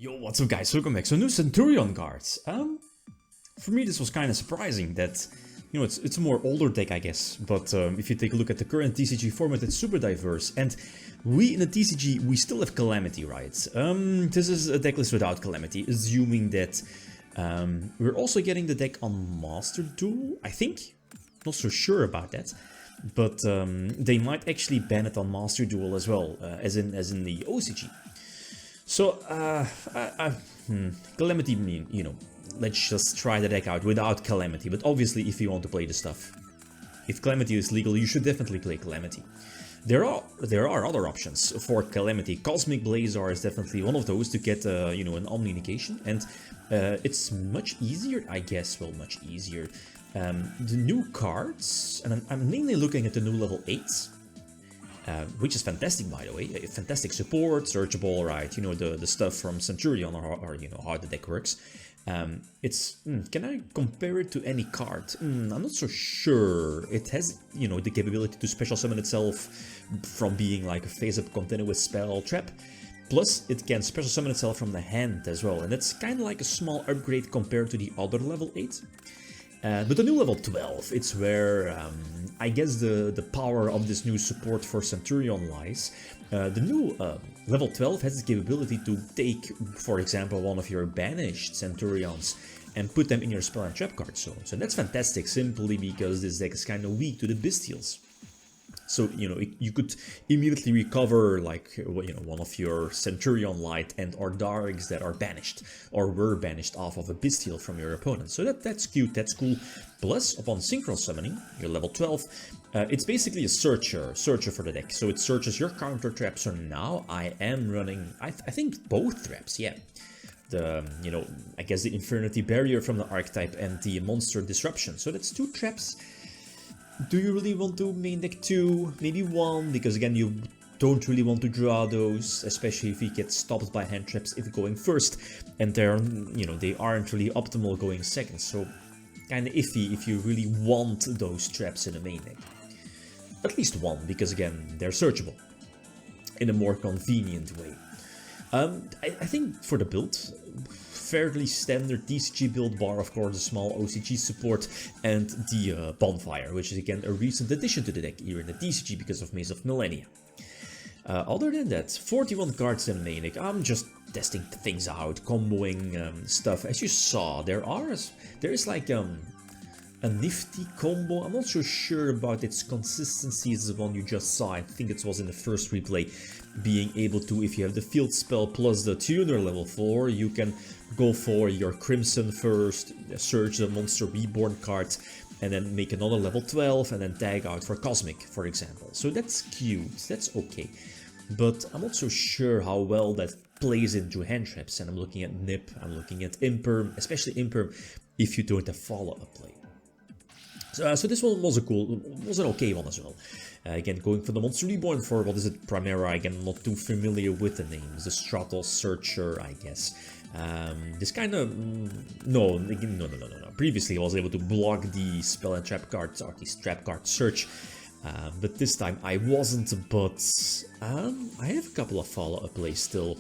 Yo, what's up guys, welcome back. So new Centurion cards. For me this was kind of surprising that, you know, it's a more older deck I guess, but if you take a look at the current TCG format, it's super diverse, and we in the TCG, we still have Calamity, right? This is a deck list without Calamity, assuming that we're also getting the deck on Master Duel, I think? Not so sure about that, but they might actually ban it on Master Duel as well, as in the OCG. So, Calamity, you know, let's just try the deck out without Calamity, but obviously if you want to play the stuff, if Calamity is legal, you should definitely play Calamity. There are other options for Calamity. Cosmic Blazar is definitely one of those to get, you know, an Omni negation, and it's much easier, I guess, well, much easier. The new cards, and I'm mainly looking at the new level 8s, which is fantastic, by the way. Fantastic support, searchable, right? You know, the stuff from Centurion, or you know, how the deck works. Can I compare it to any card? I'm not so sure. It has, you know, the capability to special summon itself from being like a face-up continuous spell trap. Plus, it can special summon itself from the hand as well, and that's kind of like a small upgrade compared to the other level 8. But the new level 12, it's where I guess the power of this new support for Centurion lies. The new level 12 has the capability to take, for example, one of your banished Centurions and put them in your spell and trap card zone. So that's fantastic, simply because this deck is kind of weak to the Bestials. So, you know, you could immediately recover, like, you know, one of your Centurion Light and or Darks that are banished, or were banished off of a Bestial from your opponent. So that's cute, that's cool. Plus, upon Synchro Summoning, your level 12, it's basically a searcher for the deck. So it searches your counter traps. So now I am running, I think, both traps, yeah. The, you know, I guess the Infernity Barrier from the Archetype and the Monster Disruption. So that's 2 traps. Do you really want to main deck 2? Maybe 1, because again, you don't really want to draw those, especially if you get stopped by hand traps if going first, and they're, you know, they aren't really optimal going second, so kind of iffy if you really want those traps in a main deck. At least 1, because again, they're searchable in a more convenient way. I think for the build, fairly standard TCG build, bar of course a small OCG support and the Bonfire, which is again a recent addition to the deck here in the TCG because of Maze of Millennia. Other than that, 41 cards in the main deck. I'm just testing things out, comboing stuff. As you saw, there is like a nifty combo. I'm not so sure about its consistency as the one you just saw. I think it was in the first replay, being able to, if you have the field spell plus the tuner level 4, you can go for your Crimson first, search the Monster Reborn card, and then make another level 12 and then tag out for Cosmic, for example. So that's cute, that's okay. But I'm not so sure how well that plays into hand traps, and I'm looking at Nip, I'm looking at Imperm, especially Imperm if you don't have follow-up play. So this one was an okay one as well. Again, going for the Monster Reborn for, what is it, Primera, again, not too familiar with the names, the Stratos Searcher, I guess. This kind of, no. Previously I was able to block the spell and trap cards, or the trap card search, but this time I wasn't, but I have a couple of follow-up plays still.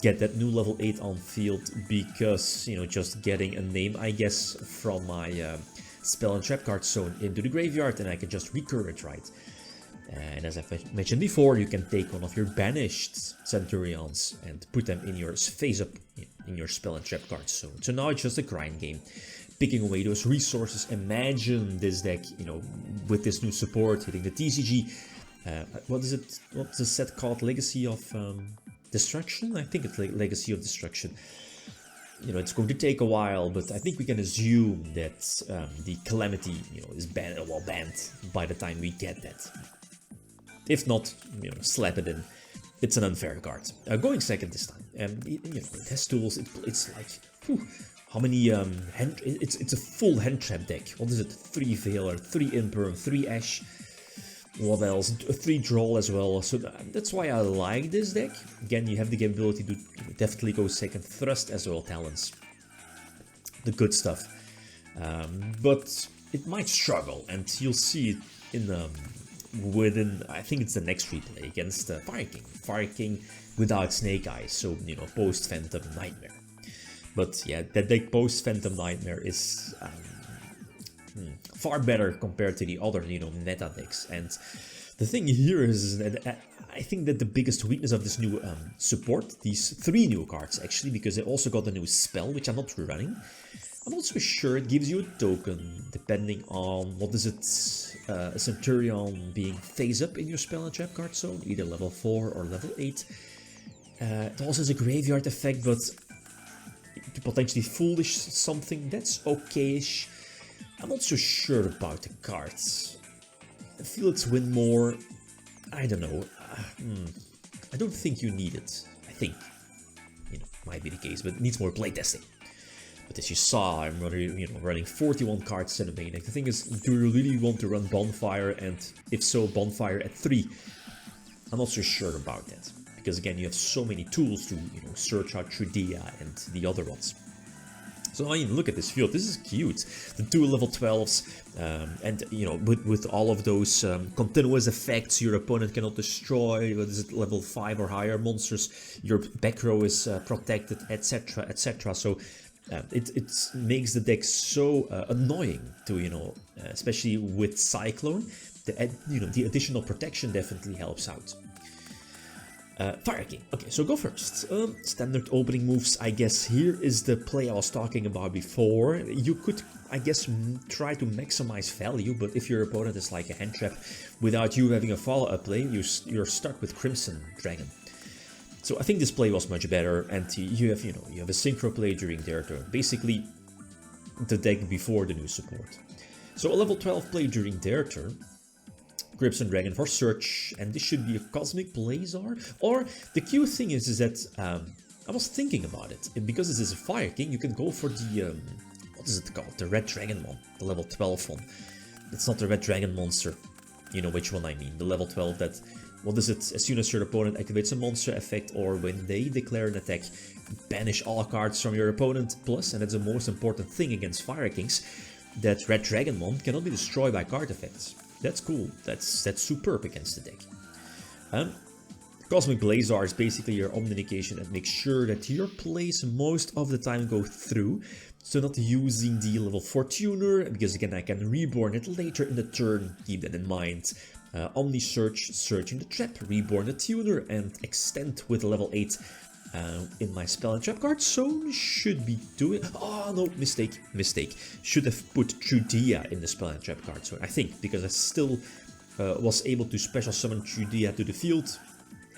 Get that new level 8 on field, because, you know, just getting a name, I guess, from my spell and trap card zone into the graveyard, and I can just recur it, right? And as I've mentioned before, you can take one of your banished Centurions and put them in your face-up in your spell and trap card zone. So now it's just a grind game, picking away those resources. Imagine this deck, you know, with this new support, hitting the TCG. What is it? What's the set called? Legacy of Destruction? I think it's Legacy of Destruction. You know, it's going to take a while, but I think we can assume that the Calamity, you know, is banned by the time we get that. If not, you know, slap it in. It's an unfair card. Going second this time. You know, it has tools. It's like, whew, how many it's a full hand trap deck. What is it? 3 Veiler, 3 Imperm, 3 Ash. What else? 3 Droll as well. So that's why I like this deck. Again, you have the capability to definitely go second. Thrust as well, talents. The good stuff. But it might struggle, and you'll see it within, I think it's the next replay against Fire King. Fire King without Snake Eyes, so, you know, post-Phantom Nightmare. But yeah, that deck post-Phantom Nightmare is far better compared to the other, you know, meta decks. And the thing here is that I think that the biggest weakness of this new support, these 3 new cards actually, because they also got a new spell, which I'm not running. I'm also sure it gives you a token, depending on, what is it, a Centurion being phase up in your spell and trap card zone, either level 4 or level 8. It also has a graveyard effect, but to potentially foolish something, that's okay-ish. I'm not so sure about the cards. I feel it's win more. I don't know. I don't think you need it. I think, you know, might be the case, but it needs more playtesting. But as you saw, I'm running 41 cards in a main deck. The thing is, do you really want to run Bonfire? And if so, Bonfire at 3? I'm not so sure about that. Because again, you have so many tools to, you know, search out Trudia and the other ones. So I mean, look at this field. This is cute. The 2 level 12s, and you know, with all of those continuous effects, your opponent cannot destroy. What is it, level 5 or higher monsters? Your back row is protected, etc., etc. So it makes the deck so annoying to, you know, especially with Cyclone. The additional protection definitely helps out. Fire King. Okay, so go first. Standard opening moves, I guess here is the play I was talking about before. You could, I guess, try to maximize value, but if your opponent is like a hand trap, without you having a follow-up play, you're stuck with Crimson Dragon. So I think this play was much better, and you have a synchro play during their turn. Basically, the deck before the new support. So a level 12 play during their turn. Crimson Dragon for search, and this should be a Cosmic Blazar. Or the cute thing is that I was thinking about it, and because this is a Fire King, you can go for the what is it called? The Red Dragon one, the level 12 one. It's not the Red Dragon monster. You know which one I mean. The level 12 that, what is it? As soon as your opponent activates a monster effect, or when they declare an attack, banish all cards from your opponent. Plus, and that's the most important thing against Fire Kings, that Red Dragon one cannot be destroyed by card effects. That's cool. That's superb against the deck. Cosmic Blazar is basically your omnication that makes sure that your plays most of the time go through. So not using the level 4 tuner, because again I can reborn it later in the turn, keep that in mind. Omni Search, searching the trap, reborn the tuner, and extend with level 8 in my spell and trap card zone. Should be doing... Oh no, mistake. Should have put Trudia in the spell and trap card zone, I think, because I still was able to special summon Trudia to the field,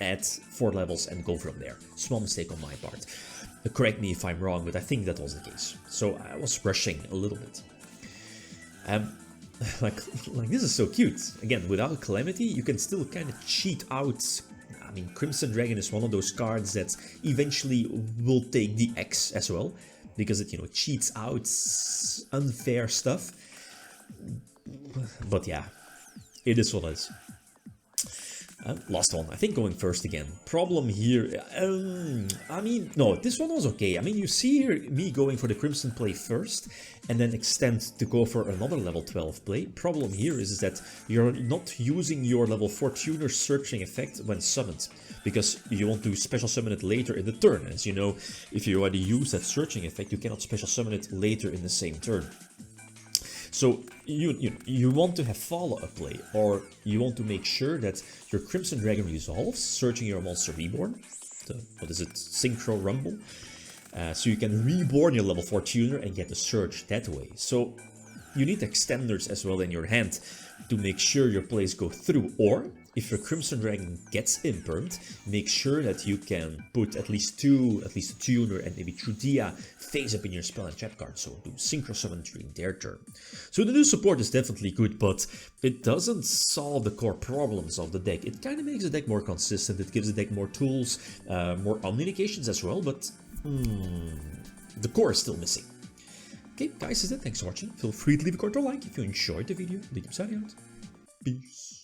add 4 levels and go from there. Small mistake on my part. Correct me if I'm wrong, but I think that was the case. So I was rushing a little bit. Like this is so cute. Again, without Calamity, you can still kind of cheat out. I mean, Crimson Dragon is one of those cards that eventually will take the X as well, because it, you know, cheats out unfair stuff. But yeah, it is what it is. Last one, I think going first again. Problem here, I mean, no, this one was okay. I mean, you see here me going for the Crimson play first, and then extend to go for another level 12 play. Problem here is that you're not using your level 4 tuner searching effect when summoned, because you want to special summon it later in the turn. As you know, if you already use that searching effect, you cannot special summon it later in the same turn. So you want to have follow-up play, or you want to make sure that your Crimson Dragon resolves, searching your monster reborn, what is it, Synchro Rumble, so you can reborn your level 4 tuner and get the search that way. So you need extenders as well in your hand to make sure your plays go through, or if your Crimson Dragon gets impermed, make sure that you can put at least a tuner and maybe Trudia face up in your spell and trap card, so do synchro summon during their turn. So the new support is definitely good, but it doesn't solve the core problems of the deck. It kind of makes the deck more consistent, it gives the deck more tools, more omnications as well, but the core is still missing. Okay, guys, that's it. Thanks for watching. Feel free to leave a comment or like if you enjoyed the video. Peace.